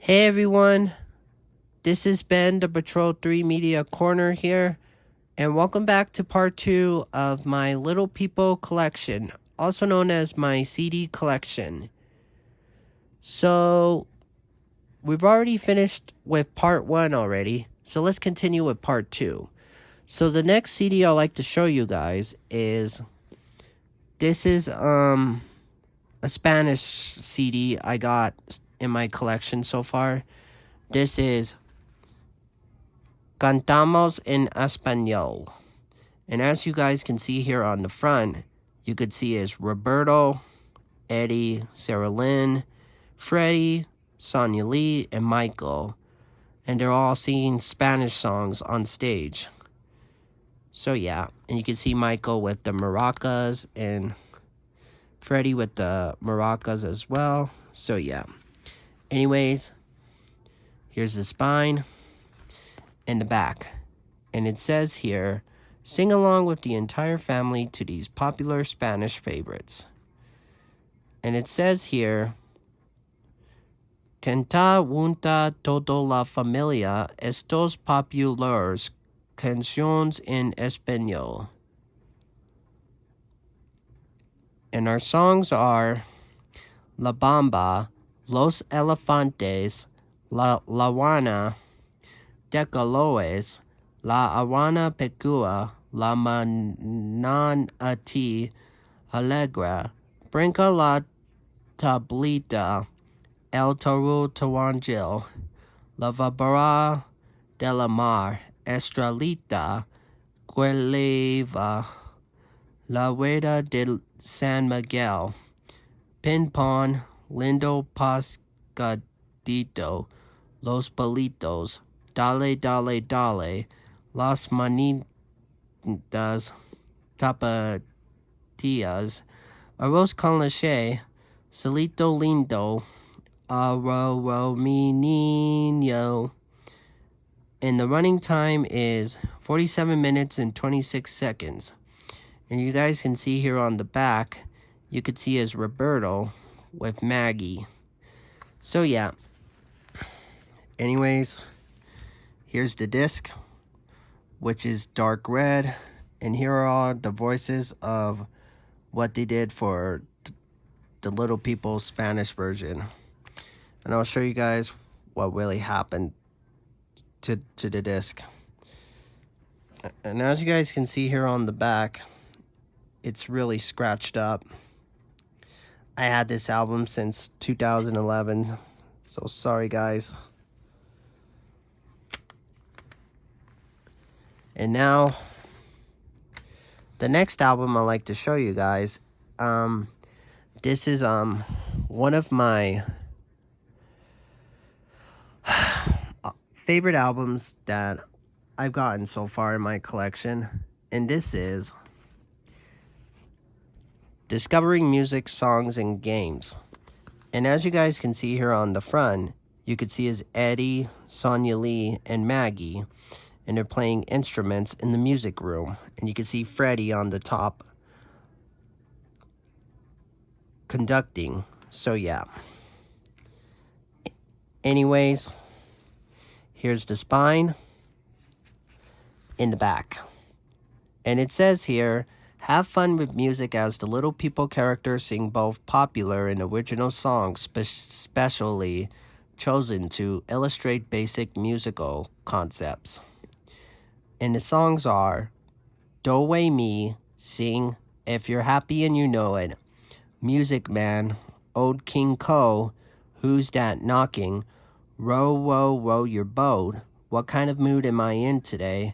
Hey everyone, this has been the Patrol 3 Media Corner here, and welcome back to part 2 of my Little People collection, also known as my CD collection. So, we've already finished with part 1 already, so let's continue with part 2. So the next CD I'd like to show you guys is, this is a Spanish CD I got in my collection so far. This is Cantamos en Español. And as you guys can see here on the front, you could see is Roberto, Eddie, Sarah Lynn, Freddie, Sonia Lee, and Michael. And they're all singing Spanish songs on stage. So yeah, and you can see Michael with the maracas and Freddie with the maracas as well. So yeah. Anyways, here's the spine and the back. And it says here, sing along with the entire family to these popular Spanish favorites. And it says here, canta junta toda la familia estos populares canciones en español. And our songs are La Bamba, Los Elefantes, La Juana, Decaloes, La Habana Pecua, La Mananati Alegra, Brinca la Tablita, El Toro Tawangil, La Vabara de la Mar, Estrelita, Gueleva, La Hueda de San Miguel, Pin Pon, Lindo Pascadito, Los Palitos, Dale Dale Dale, Las Manitas Tapatillas, Arroz con leche, Solito Lindo, Arroz mi niño. And the running time is 47 minutes and 26 seconds. And you guys can see here on the back, you could see is Roberto with Maggie. So yeah. Anyways, here's the disc, which is dark red. And here are all the voices of what they did for the Little People Spanish version. And I'll show you guys what really happened to the disc. And as you guys can see here on the back, it's really scratched up. I had this album since 2011, so sorry guys. And now, the next album I'd like to show you guys, this is one of my favorite albums that I've gotten so far in my collection, and this is Discovering Music, Songs, and Games. And as you guys can see here on the front, you could see is Eddie, Sonia Lee, and Maggie, and they're playing instruments in the music room. And you can see Freddie on the top conducting. So yeah. Anyways, here's the spine in the back. And it says here, have fun with music as the Little People characters sing both popular and original songs specially chosen to illustrate basic musical concepts. And the songs are Do Re Mi, Sing, If You're Happy and You Know It, Music Man, Old King Cole, Who's That Knocking, Row, row, row your boat, What Kind of Mood Am I In Today,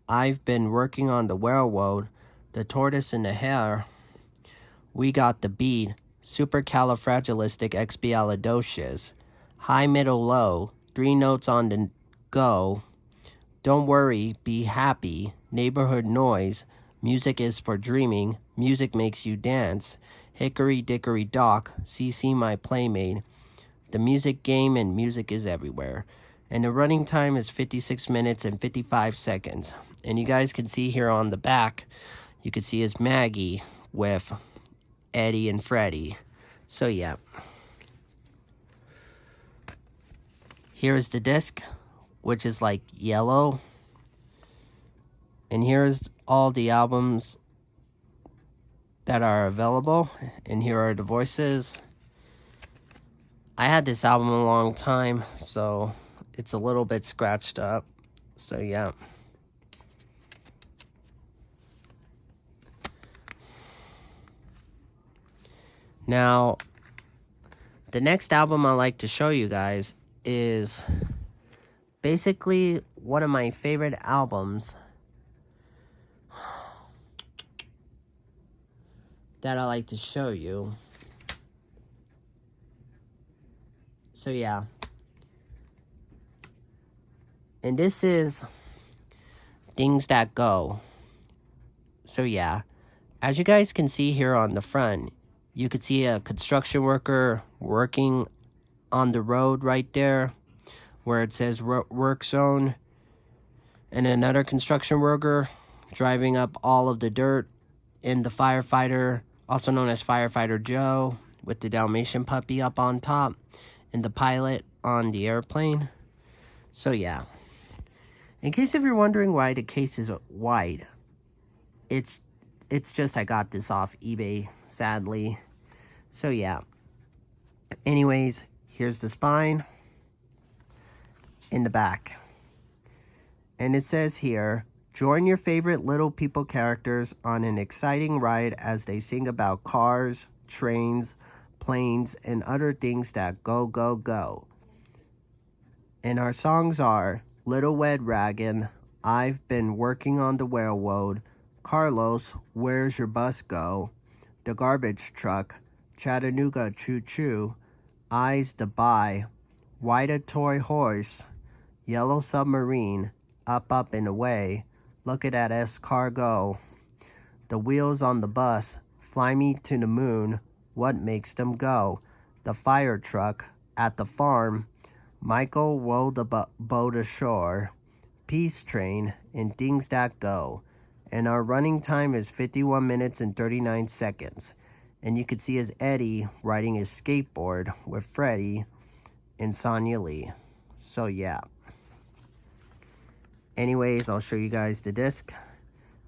I've Been Working on the Railroad, The Tortoise and the Hare, We Got the Beat, Supercalifragilisticexpialidocious, High, Middle, Low, 3 Notes on the Go, Don't Worry, Be Happy, Neighborhood Noise, Music is for Dreaming, Music Makes You Dance, Hickory Dickory Dock, CC My Playmate, The Music Game, and Music is Everywhere. And the running time is 56 minutes and 55 seconds. And you guys can see here on the back, you can see is Maggie with Eddie and Freddie. So yeah. Here is the disc, which is like yellow. And here's all the albums that are available. And here are the voices. I had this album a long time, so it's a little bit scratched up. So yeah. Now, the next album I like to show you guys is basically one of my favorite albums that I like to show you. So yeah. And this is Things That Go. So yeah. As you guys can see here on the front, you could see a construction worker working on the road right there where it says work zone, and another construction worker driving up all of the dirt, and the firefighter, also known as Firefighter Joe, with the Dalmatian puppy up on top, and the pilot on the airplane. So yeah. In case if you're wondering why the case is white, it's just I got this off eBay, sadly. So yeah. Anyways, here's the spine in the back. And it says here, join your favorite Little People characters on an exciting ride as they sing about cars, trains, planes, and other things that go, go, go. And our songs are Little Red Wagon, I've Been Working on the Railroad, Carlos, Where's Your Bus Go, The Garbage Truck, Chattanooga Choo Choo, Eyes to Buy, White a Toy Horse, Yellow Submarine, Up, Up and Away, Look at that escargot, The Wheels on the Bus, Fly Me to the Moon, What Makes Them Go, The Fire Truck, At the Farm, Michael Row the Boat Ashore, Peace Train, and Things That Go. And our running time is 51 minutes and 39 seconds. And you can see as Eddie riding his skateboard with Freddie and Sonya Lee. So yeah. Anyways, I'll show you guys the disc.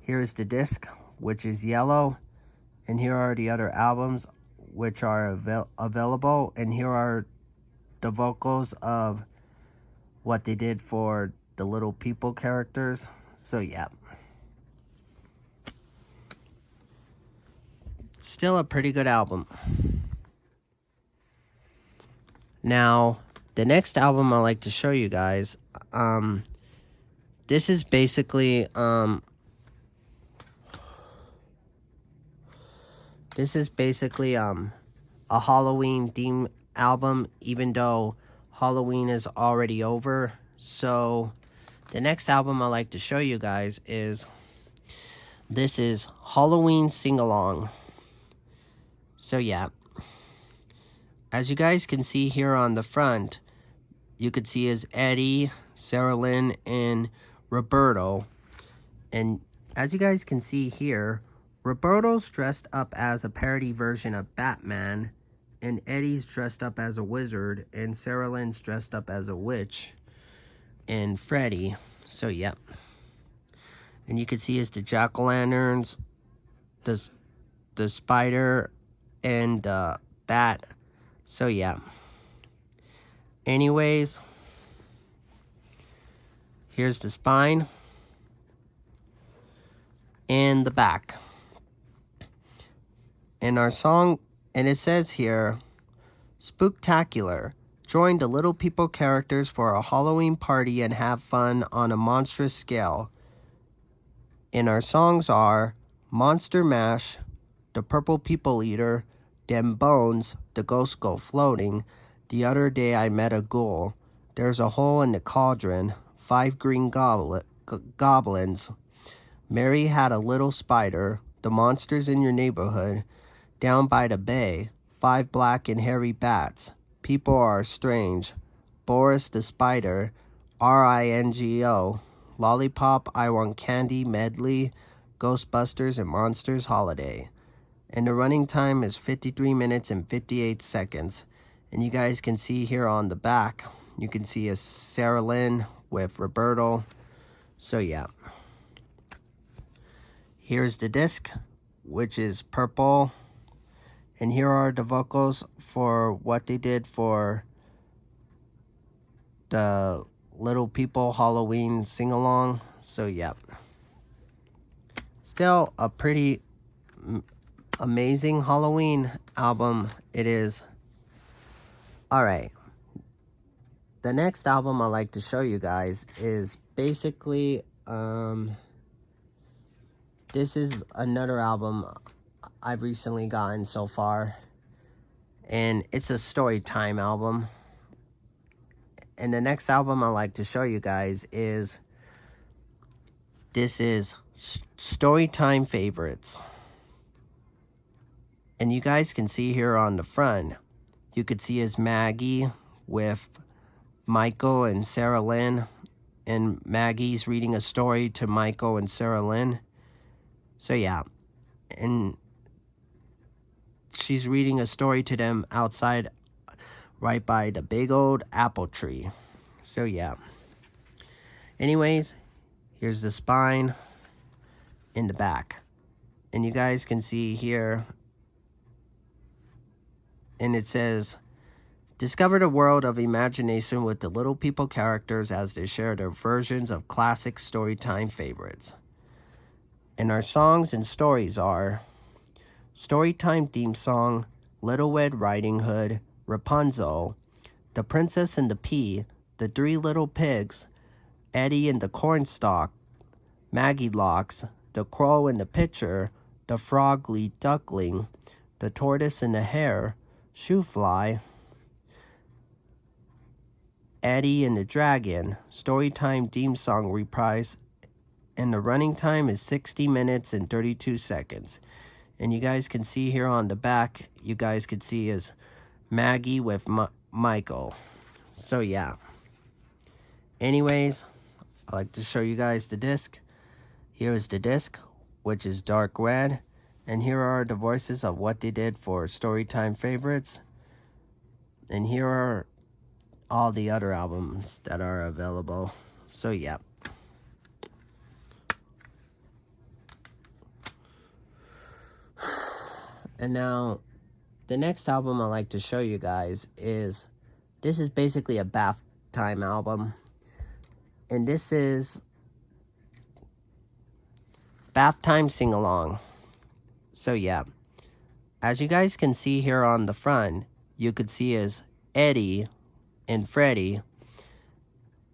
Here's the disc, which is yellow. And here are the other albums, which are available. And here are the vocals of what they did for the Little People characters. So yeah. Still a pretty good album. Now, the next album I like to show you guys, this is basically a Halloween theme album, even though Halloween is already over. So the next album I like to show you guys is Halloween Sing Along. So yeah, as you guys can see here on the front, you could see is Eddie, Sarah Lynn, and Roberto. And as you guys can see here, Roberto's dressed up as a parody version of Batman, and Eddie's dressed up as a wizard, and Sarah Lynn's dressed up as a witch, and Freddy. So yeah. And you can see is the jack-o'-lanterns, the spider, and bat. So yeah. Anyways, here's the spine and the back. And our song, and it says here, Spooktacular. Join the Little People characters for a Halloween party and have fun on a monstrous scale. And our songs are Monster Mash, The Purple People Eater, Dem Bones, The Ghost Go Floating, The Other Day I Met a Ghoul, There's a Hole in the Cauldron, 5 Green Goblins, Mary Had a Little Spider, The Monsters in Your Neighborhood, Down by the Bay, 5 Black and Hairy Bats, People Are Strange, Boris the Spider, RINGO, Lollipop, I Want Candy Medley, Ghostbusters, and Monsters Holiday. And the running time is 53 minutes and 58 seconds. And you guys can see here on the back, You can see a Sarah Lynn with Roberto. So yeah. Here's the disc, which is purple. And here are the vocals for what they did for the Little People Halloween sing-along. So yeah. Still a pretty amazing Halloween album it is. Alright. The next album I'd like to show you guys is basically, this is another album I've recently gotten so far. And it's a story time album. And the next album I'd like to show you guys is, this is Storytime Favorites. And you guys can see here on the front, you could see as Maggie with Michael and Sarah Lynn. And Maggie's reading a story to Michael and Sarah Lynn. So yeah. And she's reading a story to them outside, right by the big old apple tree. So yeah. Anyways, here's the spine in the back. And you guys can see here, and it says, discover the world of imagination with the Little People characters as they share their versions of classic storytime favorites. And our songs and stories are Storytime Theme Song, Little Red Riding Hood, Rapunzel, The Princess and the Pea, The Three Little Pigs, Eddie and the Cornstalk, Maggie Locks, The Crow and the Pitcher, The Frogly Duckling, The Tortoise and the Hare, Shoefly, Eddie and the Dragon, Storytime Theme Song reprise, and the running time is 60 minutes and 32 seconds. And you guys can see here on the back, you guys can see is Maggie with Michael. So yeah. Anyways, I like to show you guys the disc. Here is the disc, which is dark red. And here are the voices of what they did for Storytime Favorites. And here are all the other albums that are available. So yeah. And now, the next album I'd like to show you guys is, this is basically a bath time album. And this is Bath Time Sing-Along. So yeah. As you guys can see here on the front, you could see is Eddie and Freddie.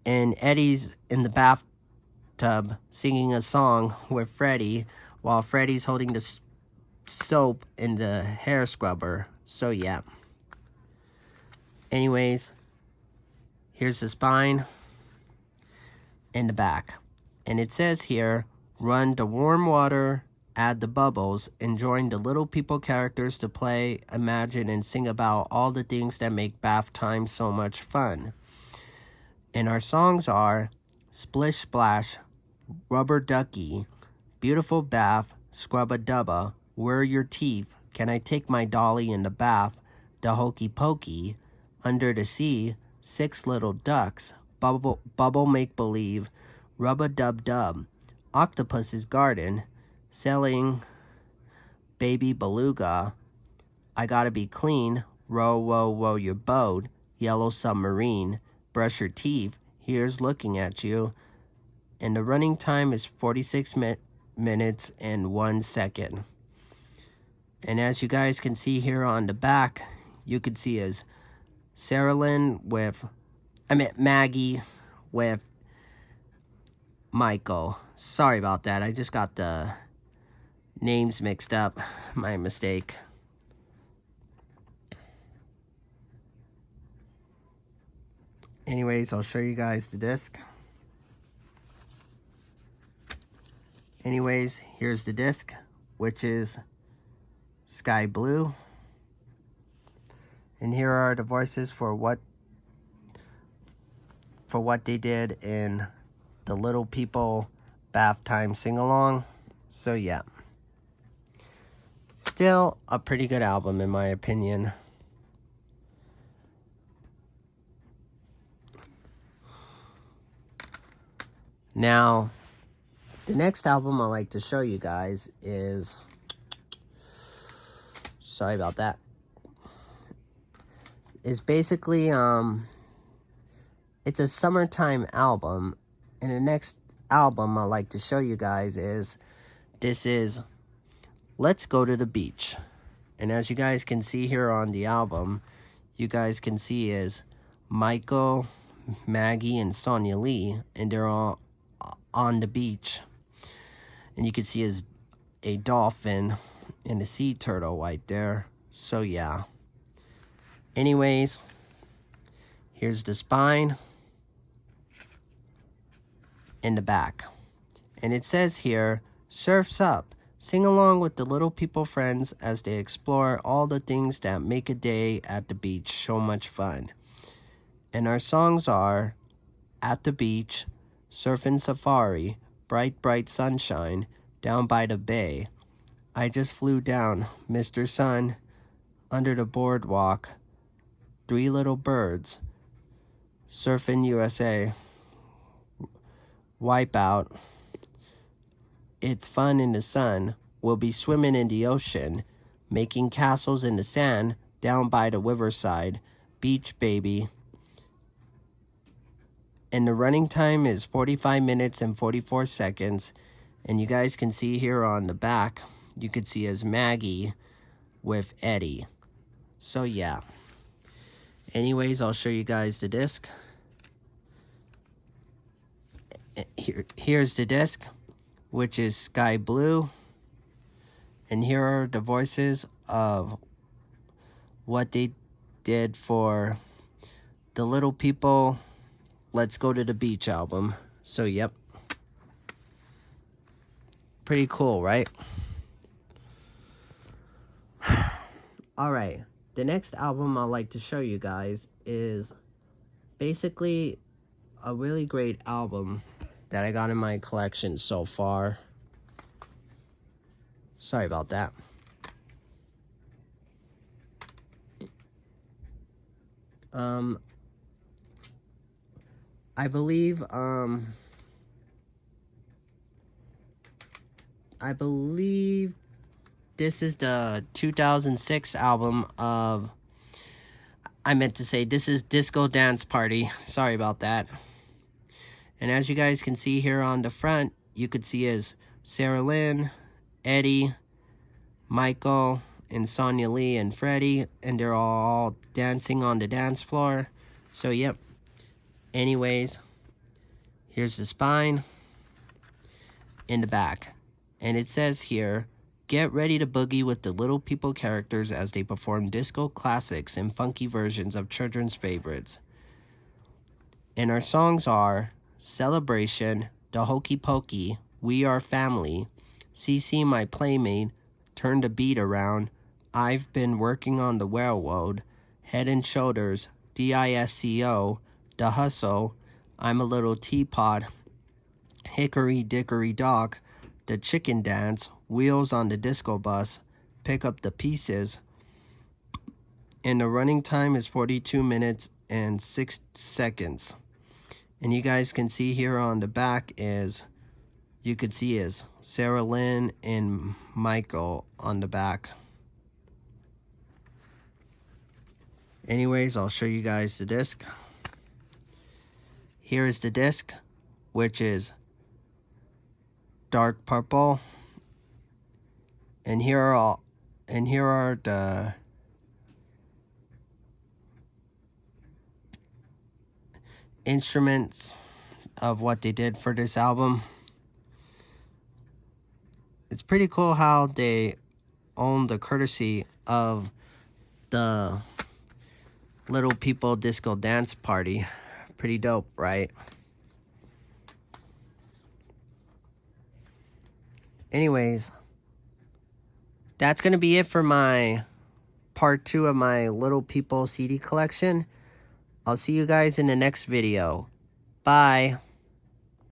And Eddie's in the bathtub singing a song with Freddie, while Freddie's holding the soap in the hair scrubber. So yeah. Anyways, here's the spine in the back. And it says here, run the warm water, add the bubbles, and join the Little People characters to play, imagine, and sing about all the things that make bath time so much fun. And our songs are Splish Splash, Rubber Ducky, Beautiful Bath, Scrubba Dubba, Where Are Your Teeth, Can I Take My Dolly in the Bath, The Hokey Pokey, Under the Sea, Six Little Ducks, Bubble Make Believe, Rubba Dub Dub, Octopus's Garden, Sailing Baby Beluga, I Gotta Be Clean, Row, Row, Row Your Boat, Yellow Submarine, Brush Your Teeth, Here's Looking at You, and the running time is 46 minutes and 1 second. And as you guys can see here on the back, you could see is Sarah Lynn Maggie with Michael. Sorry about that. I just got the names mixed up. My mistake. Anyways, I'll show you guys the disc. Anyways, here's the disc, which is sky blue. And here are the voices for what they did in the Little People Bath Time Sing-Along. So yeah. Still a pretty good album in my opinion. Now, the next album I'd like to show you guys is, sorry about that, is basically, it's a summertime album. And the next album I'd like to show you guys is, this is Let's Go to the Beach. And as you guys can see here on the album, you guys can see is Michael, Maggie, and Sonia Lee, and they're all on the beach. And you can see is a dolphin and a sea turtle right there. So yeah. Anyways, here's the spine and the back. And it says here, surf's up. Sing along with the little people friends as they explore all the things that make a day at the beach so much fun. And our songs are At the Beach, Surfing Safari, Bright Bright Sunshine, Down by the Bay, I Just Flew Down, Mr. Sun, Under the Boardwalk, Three Little Birds, Surfing USA, Wipeout, It's Fun in the Sun, We'll Be Swimming in the Ocean, Making Castles in the Sand, Down by the Riverside, Beach Baby. And the running time is 45 minutes and 44 seconds. And you guys can see here on the back, you can see as Maggie with Eddie. So yeah. Anyways, I'll show you guys the disc. Here's the disc, which is sky blue. And here are the voices of what they did for the Little People Let's Go to the Beach album. So yep. Pretty cool, right? Alright, the next album I'd like to show you guys is basically a really great album that I got in my collection so far. Sorry about that. I believe this is the 2006 album of, I meant to say this is Disco Dance Party. Sorry about that. And as you guys can see here on the front, you could see is Sarah Lynn, Eddie, Michael, and Sonia Lee and Freddie, and they're all dancing on the dance floor. So yep. Anyways, here's the spine in the back. And it says here, get ready to boogie with the Little People characters as they perform disco classics and funky versions of children's favorites. And our songs are Celebration, The Hokey Pokey, We Are Family, CC My Playmate, Turn the Beat Around, I've Been Working on the Railroad, Head and Shoulders, DISCO, The Hustle, I'm a Little Teapot, Hickory Dickory Dock, The Chicken Dance, Wheels on the Disco Bus, Pick Up the Pieces. And the running time is 42 minutes and 6 seconds. And you guys can see here on the back is, you could see is Sarah Lynn and Michael on the back. Anyways, I'll show you guys the disc. Here is the disc, which is dark purple. And here are the instruments of what they did for this album. It's pretty cool how they own the courtesy of the Little People Disco Dance Party. Pretty dope, right? Anyways, that's going to be it for my part 2 of my Little People CD collection. I'll see you guys in the next video. Bye.